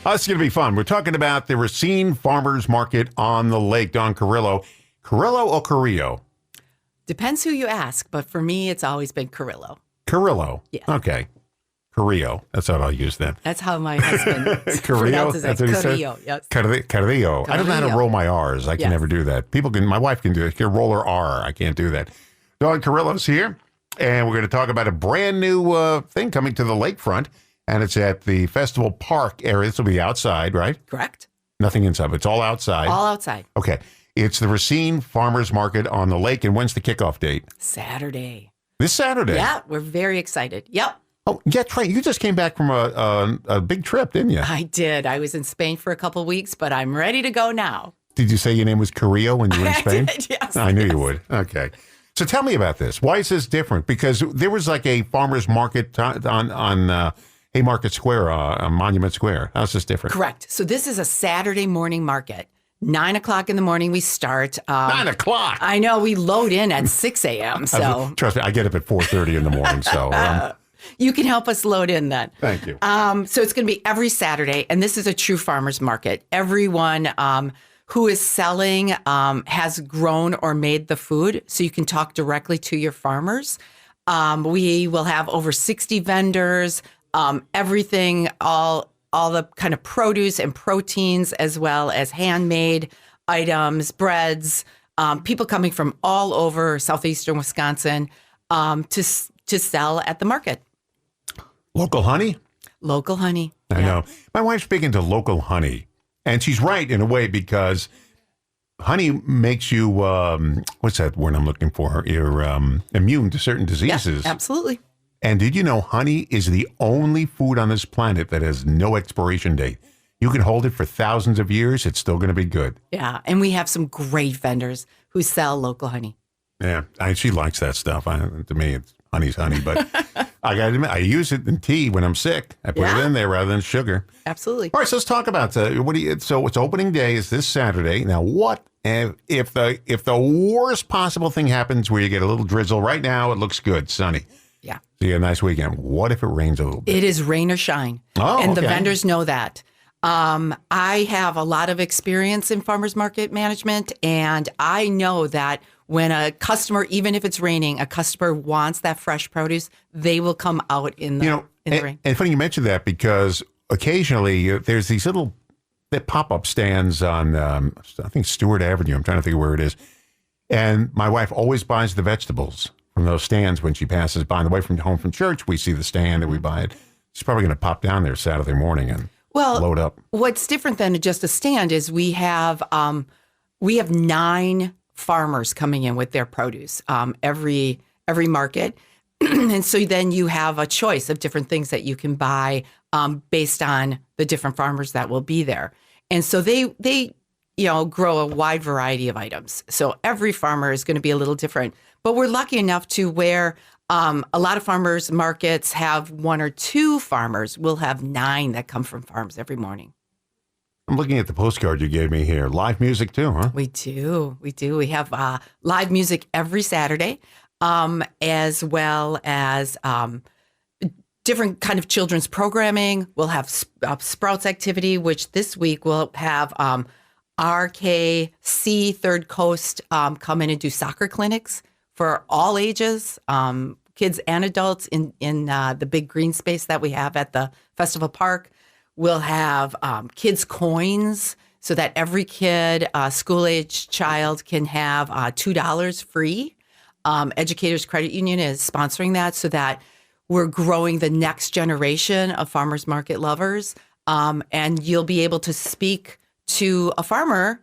This is going to be fun. We're talking about the Racine Farmers Market on the lake. Don Carrillo. Carrillo or Carrillo? Depends who you ask, but for me, it's always been Carrillo. Carrillo. Yeah. Okay. Carrillo. That's what I'll use then. That's how my husband Carrillo. pronounces That's it. what he Carrillo, said? yes. Carrillo. I don't know how to roll my R's. I can never do that. People can. My wife can do it. She can roll her R. I can't do that. Don Carrillo's here, and we're going to talk about a brand new thing coming to the lakefront, and it's at the Festival Park area. This will be outside, right? Correct. Nothing inside. It's all outside. All outside. Okay. It's the Racine Farmers Market on the lake, and when's the kickoff date? Saturday. This Saturday? Yeah, we're very excited. Yep. Oh, yeah, Trey, you just came back from a big trip, didn't you? I did. I was in Spain for a couple of weeks, but I'm ready to go now. Did you say your name was Carrillo when you were in Spain? I did, yes. I knew you would. Okay. So tell me about this. Why is this different? Because there was like a farmer's market on Haymarket Square, on Monument Square. How's this different? Correct. So this is a Saturday morning market. 9 o'clock in the morning we start. 9 o'clock? I know. We load in at 6 a.m. So trust me, I get up at 4:30 in the morning. So you can help us load in then. Thank you. So it's going to be every Saturday, and this is a true farmer's market. Everyone who is selling has grown or made the food, so you can talk directly to your farmers. We will have over 60 vendors, everything, all the kind of produce and proteins, as well as handmade items, breads, people coming from all over southeastern Wisconsin to sell at the market. Local honey? Local honey. I know. My wife's big into local honey. And she's right in a way, because honey makes you, what's that word I'm looking for? You're immune to certain diseases. Yeah, absolutely. And did you know honey is the only food on this planet that has no expiration date? You can hold it for thousands of years. It's still going to be good. Yeah. And we have some great vendors who sell local honey. Yeah. She likes that stuff. To me, honey's honey. But I got to admit, I use it in tea when I'm sick. I put it in there rather than sugar. Absolutely. All right. So let's talk about so it's opening day is this Saturday. Now, what if the worst possible thing happens where you get a little drizzle? Right now, it looks good, sunny. Yeah. So you get a nice weekend. What if it rains a little bit? It is rain or shine. Oh, and okay. the vendors know that. I have a lot of experience in farmers market management, and I know that when a customer, even if it's raining, a customer wants that fresh produce, they will come out in the rain. And funny you mentioned that, because occasionally there's these little pop-up stands on, I think, Stewart Avenue. I'm trying to think of where it is. And my wife always buys the vegetables from those stands when she passes by. On the way home from church, we see the stand and we buy it. She's probably going to pop down there Saturday morning and load up. What's different than just a stand is we have 9 farmers coming in with their produce every market. And so then you have a choice of different things that you can buy based on the different farmers that will be there. And so they grow a wide variety of items. So every farmer is going to be a little different. But we're lucky enough to where a lot of farmers markets have 1 or 2 farmers. We'll have 9 that come from farms every morning. I'm looking at the postcard you gave me here. Live music too, huh? We do. We have live music every Saturday, as well as different kind of children's programming. We'll have Sprouts activity, which this week we'll have RKC Third Coast come in and do soccer clinics for all ages, kids and adults in the big green space that we have at the Festival Park. We'll have kids' coins so that every kid, school-age child, can have $2 free. Educators Credit Union is sponsoring that so that we're growing the next generation of farmers market lovers. And you'll be able to speak to a farmer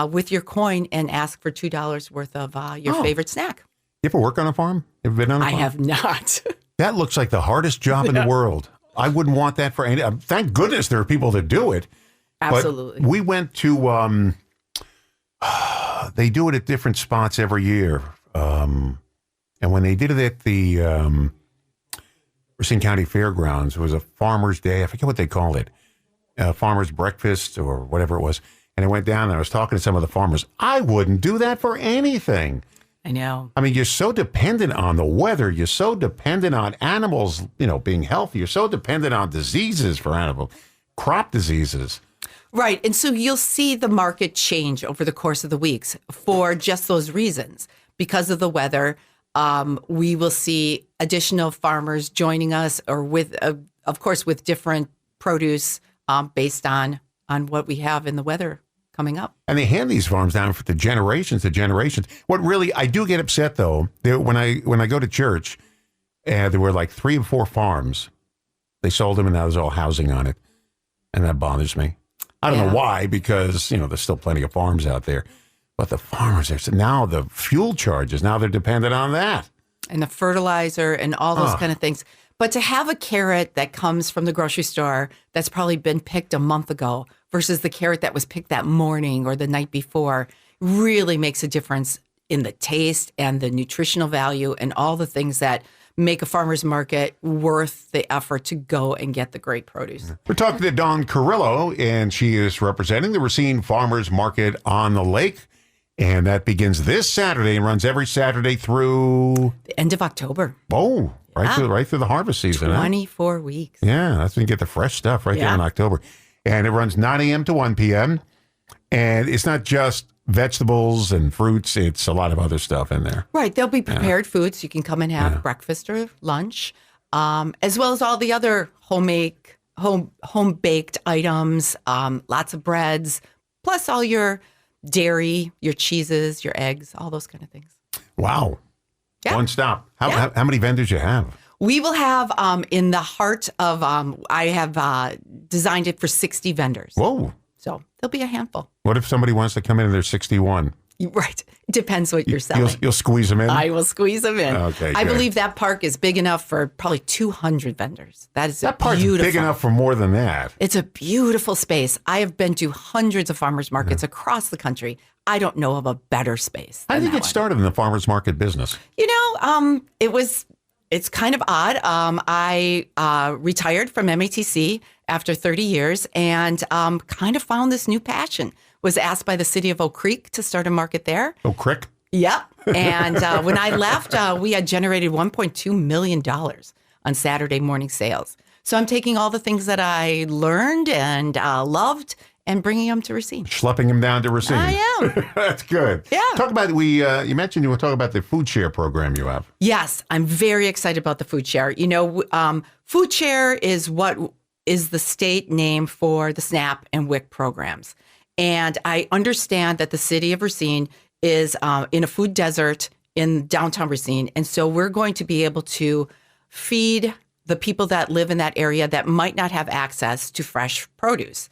with your coin and ask for $2 worth of your favorite snack. You ever work on a farm? Ever been on a farm? I have not. That looks like the hardest job in the world. I wouldn't want that for any. Thank goodness there are people that do it. Absolutely. But we went to, they do it at different spots every year. And when they did it at the Racine County Fairgrounds, it was a farmer's day. I forget what they called it. Farmer's breakfast or whatever it was. And I went down and I was talking to some of the farmers. I wouldn't do that for anything. I know. I mean, you're so dependent on the weather. You're so dependent on animals, being healthy. You're so dependent on diseases for animals. crop diseases. Right. And so you'll see the market change over the course of the weeks for just those reasons. Because of the weather, we will see additional farmers joining us or with, of course, with different produce based on what we have in the weather coming up. And they hand these farms down for the generations to generations. What really, I do get upset though, when I go to church, there were like 3 or 4 farms. They sold them and now there's all housing on it. And that bothers me. I don't know why, because, there's still plenty of farms out there. But the farmers, now the fuel charges, now they're dependent on that. And the fertilizer and all those kind of things. But to have a carrot that comes from the grocery store that's probably been picked a month ago versus the carrot that was picked that morning or the night before really makes a difference in the taste and the nutritional value and all the things that make a farmer's market worth the effort to go and get the great produce. We're talking to Dawn Carrillo, and she is representing the Racine Farmers Market on the Lake. And that begins this Saturday and runs every Saturday through The end of October. Oh, right through the harvest season. 24 weeks. Yeah, that's when you get the fresh stuff right there in October. And it runs 9 a.m. to 1 p.m. And it's not just vegetables and fruits. It's a lot of other stuff in there. Right. There'll be prepared foods. You can come and have breakfast or lunch, as well as all the other home-baked items, lots of breads, plus all your dairy, your cheeses, your eggs, all those kind of things. Wow. Yeah. One stop. How many vendors you have? We will have in the heart of, I have designed it for 60 vendors. Whoa. So there'll be a handful. What if somebody wants to come in and they're 61? Right. It depends what you're selling. You'll squeeze them in? I will squeeze them in. Okay, I good. believe that park is big enough for probably 200 vendors. That park's big enough for more than that. It's a beautiful space. I have been to hundreds of farmers markets across the country. I don't know of a better space. How did you get started in the farmers market business? It's kind of odd. I retired from MATC after 30 years and kind of found this new passion. Was asked by the city of Oak Creek to start a market there. Oak Creek? Yep. And when I left, we had generated $1.2 million on Saturday morning sales. So I'm taking all the things that I learned and loved and bringing them to Racine. Schlepping them down to Racine. I am. That's good. Yeah. Talk about, you mentioned you want to talk about the food share program you have. Yes, I'm very excited about the food share. Food share is what is the state name for the SNAP and WIC programs. And I understand that the city of Racine is in a food desert in downtown Racine. And so we're going to be able to feed the people that live in that area that might not have access to fresh produce.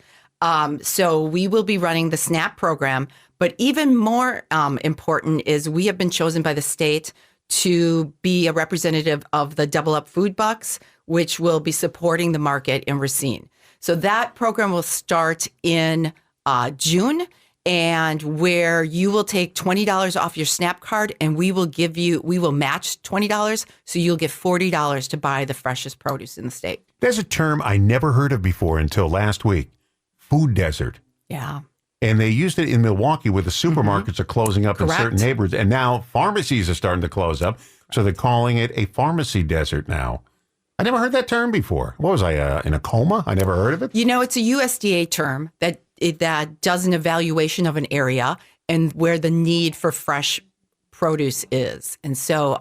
So we will be running the SNAP program. But even more important is we have been chosen by the state to be a representative of the Double Up Food Bucks, which will be supporting the market in Racine. So that program will start in June, and where you will take $20 off your SNAP card, and we will match $20, so you'll get $40 to buy the freshest produce in the state. There's a term I never heard of before until last week, food desert. Yeah. And they used it in Milwaukee where the supermarkets are closing up Correct. in certain neighborhoods, and now pharmacies are starting to close up, so they're calling it a pharmacy desert now. I never heard that term before. What was I, in a coma? I never heard of it? It's a USDA term that does an evaluation of an area and where the need for fresh produce is. And so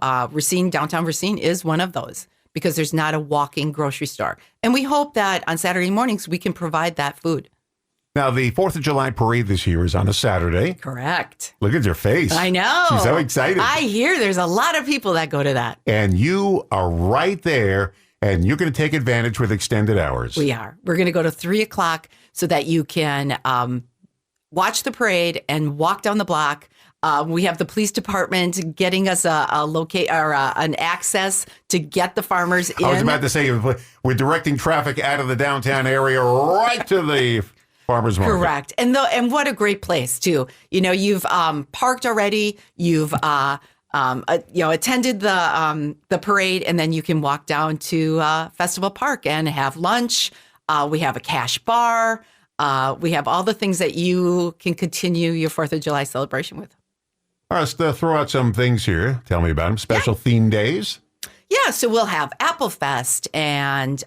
downtown Racine is one of those because there's not a walking grocery store. And we hope that on Saturday mornings we can provide that food. Now, the 4th of July parade this year is on a Saturday. Correct. Look at your face. I know. She's so excited. I hear there's a lot of people that go to that. And you are right there, and you're going to take advantage with extended hours. We are. We're going to go to 3 o'clock so that you can watch the parade and walk down the block. We have the police department getting us an access to get the farmers in. I was about to say, we're directing traffic out of the downtown area right to the farmers market. Correct. And what a great place too. You've parked already. You've attended the parade, and then you can walk down to Festival Park and have lunch. We have a cash bar. We have all the things that you can continue your 4th of July celebration with. All right, let's throw out some things here. Tell me about them. Special theme days. Yeah, so we'll have Apple Fest and,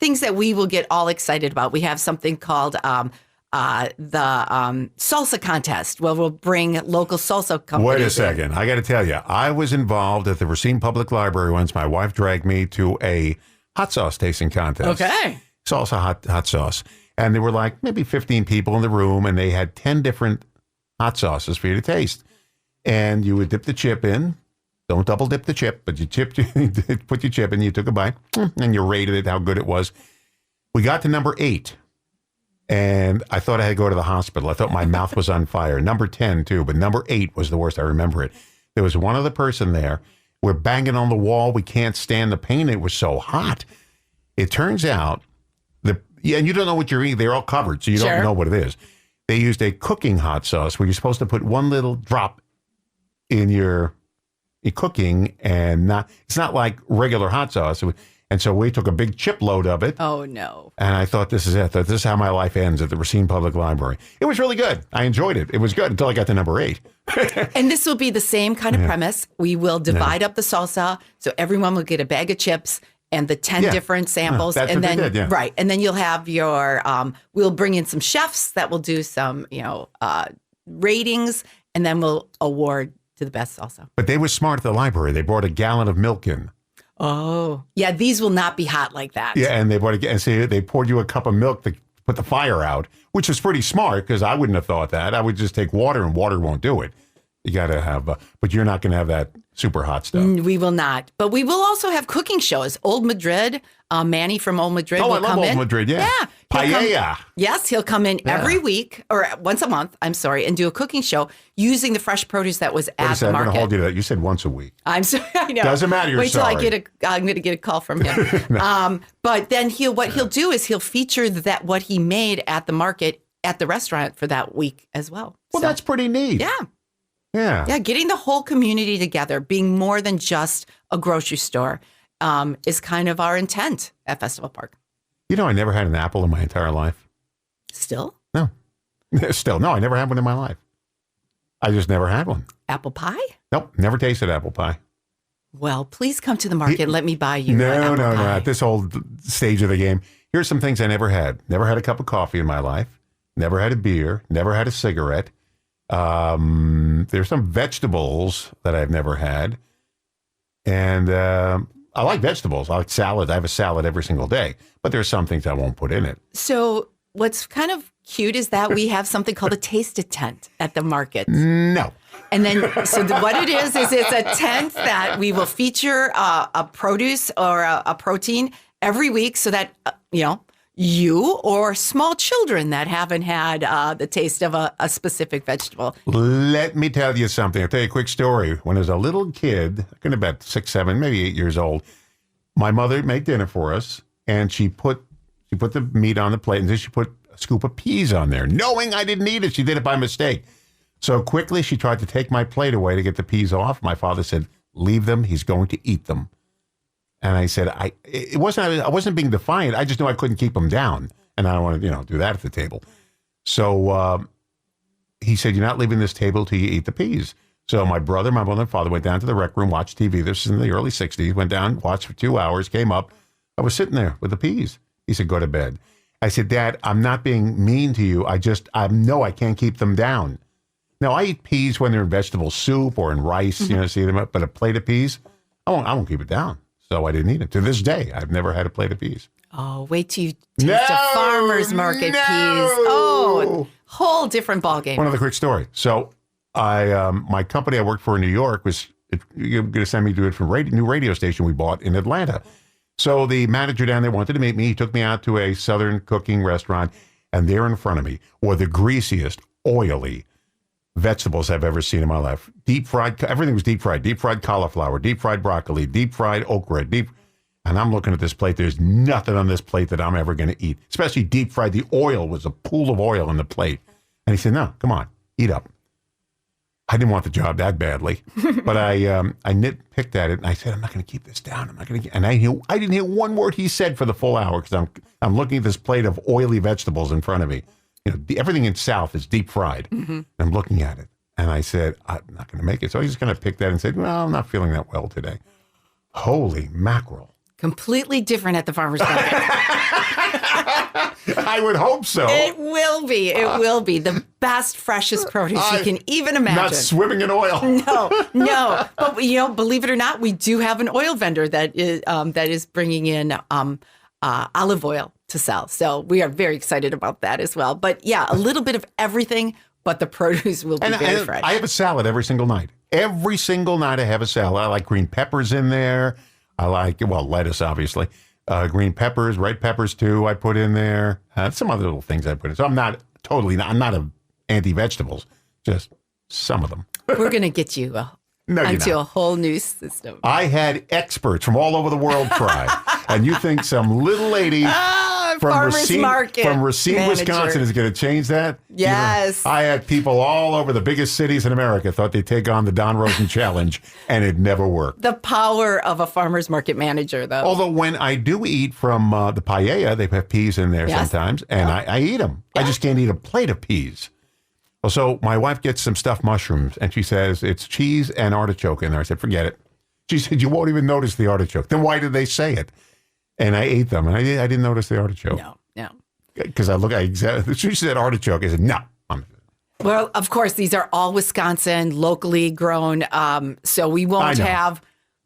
things that we will get all excited about. We have something called the salsa contest, where we'll bring local salsa companies. Wait a second. I got to tell you, I was involved at the Racine Public Library once. My wife dragged me to a hot sauce tasting contest. Okay. Salsa hot sauce. And there were like maybe 15 people in the room, and they had 10 different hot sauces for you to taste. And you would dip the chip in. Don't double dip the chip, but you put your chip in, you took a bite, and you rated it, how good it was. We got to number 8, and I thought I had to go to the hospital. I thought my mouth was on fire. Number 10, too, but number 8 was the worst. I remember it. There was one other person there. We're banging on the wall. We can't stand the pain. It was so hot. It turns out, and you don't know what you're eating. They're all covered, so you don't know what it is. They used a cooking hot sauce where you're supposed to put one little drop in your cooking, and it's not like regular hot sauce. And so we took a big chip load of it. Oh, no. And I thought, this is it. This is how my life ends at the Racine Public Library. It was really good. I enjoyed it. It was good until I got to number 8. And this will be the same kind of premise. We will divide up the salsa, so everyone will get a bag of chips and the 10 different samples. That's and what then they did, right. And then you'll have your we'll bring in some chefs that will do some, ratings, and then we'll award to the best salsa. But they were smart at the library. They brought a gallon of milk in. Oh. Yeah, these will not be hot like that. Yeah, and they poured you a cup of milk to put the fire out, which is pretty smart because I wouldn't have thought that. I would just take water, and water won't do it. You got to have, but you're not going to have that super hot stuff. We will not. But we will also have cooking shows. Old Madrid, Manny from Old Madrid will come in. I love Old Madrid, yeah. Paella. Yes, he'll come in every week, or once a month, I'm sorry, and do a cooking show using the fresh produce that was at the market. I'm going to hold you to that. You said once a week. I'm sorry, I know. Doesn't matter, you're Wait till sorry. I'm going to get a call from him. But then he'll do is he'll feature what he made at the market at the restaurant for that week as well. Well, that's pretty neat. Yeah. Yeah. Yeah, getting the whole community together, being more than just a grocery store, is kind of our intent at Festival Park. I never had an apple in my entire life. Still? No. Still. No, I never had one in my life. I just never had one. Apple pie? Nope. Never tasted apple pie. Well, please come to the market and let me buy you one apple No. pie. At this old stage of the game, here's some things I never had. Never had a cup of coffee in my life. Never had a beer. Never had a cigarette. There's some vegetables that I've never had. And I like vegetables. I like salad. I have a salad every single day. But there's some things I won't put in it. So what's kind of cute is that we have something called a taste-a tent at the market. No. And then, what it is it's a tent that we will feature a produce or a protein every week so that, you or small children that haven't had the taste of a specific vegetable. Let me tell you something. I'll tell you a quick story. When I was a little kid, I could have been about 6, 7, maybe 8 years old, my mother made dinner for us, and she put the meat on the plate, and then she put a scoop of peas on there, knowing I didn't eat it. She did it by mistake. So quickly, she tried to take my plate away to get the peas off. My father said, "Leave them. He's going to eat them." And I said, I wasn't being defiant. I just knew I couldn't keep them down. And I don't want to, do that at the table. So he said, "You're not leaving this table till you eat the peas." So my brother, my mother, and father went down to the rec room, watched TV. This is in the early 60s. Went down, watched for 2 hours, came up. I was sitting there with the peas. He said, "Go to bed." I said, "Dad, I'm not being mean to you. I know I can't keep them down." Now, I eat peas when they're in vegetable soup or in rice, see them, but a plate of peas, I won't keep it down. So I didn't eat it. To this day, I've never had a plate of peas. Oh, wait till you taste a farmer's market peas. Oh, whole different ballgame. One other quick story. So my company I worked for in New York was going to send me to a new radio station we bought in Atlanta. So the manager down there wanted to meet me. He took me out to a Southern cooking restaurant, and there in front of me were the greasiest, oily vegetables I've ever seen in my life. Deep fried, everything was deep fried. Deep fried cauliflower, deep fried broccoli, deep fried okra, and I'm looking at this plate. There's nothing on this plate that I'm ever going to eat, especially deep fried. The oil was a pool of oil in the plate. And he said, "No, come on, eat up." I didn't want the job that badly, but I nitpicked at it, and I said, "I'm not going to keep this down. I'm not going to." And I didn't hear one word he said for the full hour because I'm looking at this plate of oily vegetables in front of me. Everything in South is deep fried. Mm-hmm. I'm looking at it, and I said, "I'm not going to make it." So I just kind of picked that and said, "Well, I'm not feeling that well today." Holy mackerel! Completely different at the farmer's market. I would hope so. It will be. It will be the best, freshest produce you can even imagine. Not swimming in oil. No. But believe it or not, we do have an oil vendor that is bringing in olive oil to sell. So we are very excited about that as well. But yeah, a little bit of everything, but the produce will be very fresh. I have a salad every single night. Every single night I have a salad. I like green peppers in there. I like, lettuce, obviously. Green peppers, red peppers too, I put in there. Some other little things I put in. So I'm not anti-vegetables, just some of them. We're going to get you onto a whole new system. I had experts from all over the world try. And you think some little lady from Racine, Wisconsin is going to change that? Yes. I had people all over the biggest cities in America thought they'd take on the Don Rosen Challenge, and it never worked. The power of a farmer's market manager, though. Although when I do eat from the paella, they have peas in there sometimes, and I eat them. Yeah. I just can't eat a plate of peas. So my wife gets some stuffed mushrooms, and she says, it's cheese and artichoke in there. I said, forget it. She said, you won't even notice the artichoke. Then why did they say it? And I ate them, and I didn't notice the artichoke. No. Because she said artichoke. I said, no. Well, of course, these are all Wisconsin, locally grown. So we won't have,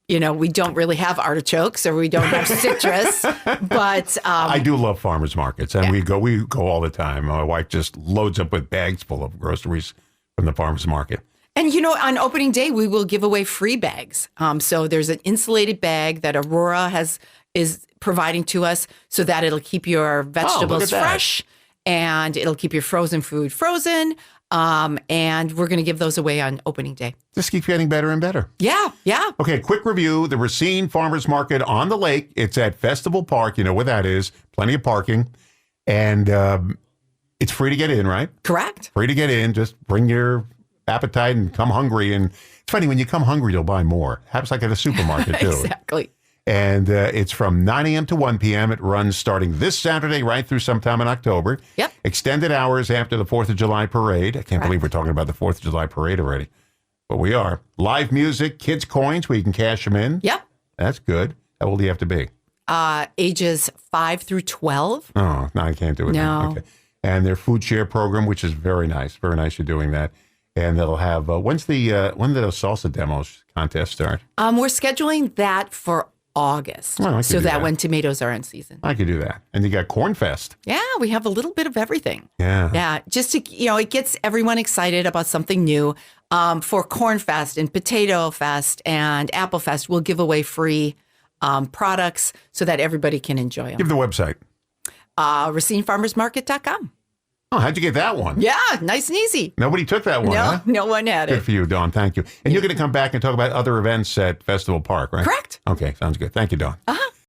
we don't really have artichokes or we don't have citrus. But I do love farmers markets, and we go all the time. My wife just loads up with bags full of groceries from the farmers market. And, on opening day, we will give away free bags. So there's an insulated bag that Aurora is providing to us so that it'll keep your vegetables fresh and it'll keep your frozen food frozen. And we're going to give those away on opening day. Just keep getting better and better. Yeah. Okay, quick review. The Racine Farmers Market on the lake. It's at Festival Park. You know where that is. Plenty of parking. And it's free to get in, right? Correct. Free to get in. Just bring your appetite and come hungry. And it's funny, when you come hungry, you'll buy more. Happens like at a supermarket, too. Exactly. And it's from 9 a.m. to 1 p.m. It runs starting this Saturday right through sometime in October. Yep. Extended hours after the 4th of July parade. I can't believe we're talking about the 4th of July parade already. But we are. Live music, kids' coins where you can cash them in. Yep. That's good. How old do you have to be? Ages 5 through 12. Oh, no, I can't do it. No. Okay. And their food share program, which is very nice. Very nice you're doing that. And they'll have, when do those salsa demos contests start? We're scheduling that for August, so that when tomatoes are in season. I could do that. And you got Corn Fest. Yeah, we have a little bit of everything. Yeah. Just to, it gets everyone excited about something new. For Corn Fest and Potato Fest and Apple Fest, we'll give away free products so that everybody can enjoy them. Give the website. RacineFarmersMarket.com. Oh, how'd you get that one? Yeah, nice and easy. Nobody took that one, huh? No one had it. Good for you, Dawn. Thank you. And you're going to come back and talk about other events at Festival Park, right? Correct. Okay, sounds good. Thank you, Dawn. Uh-huh.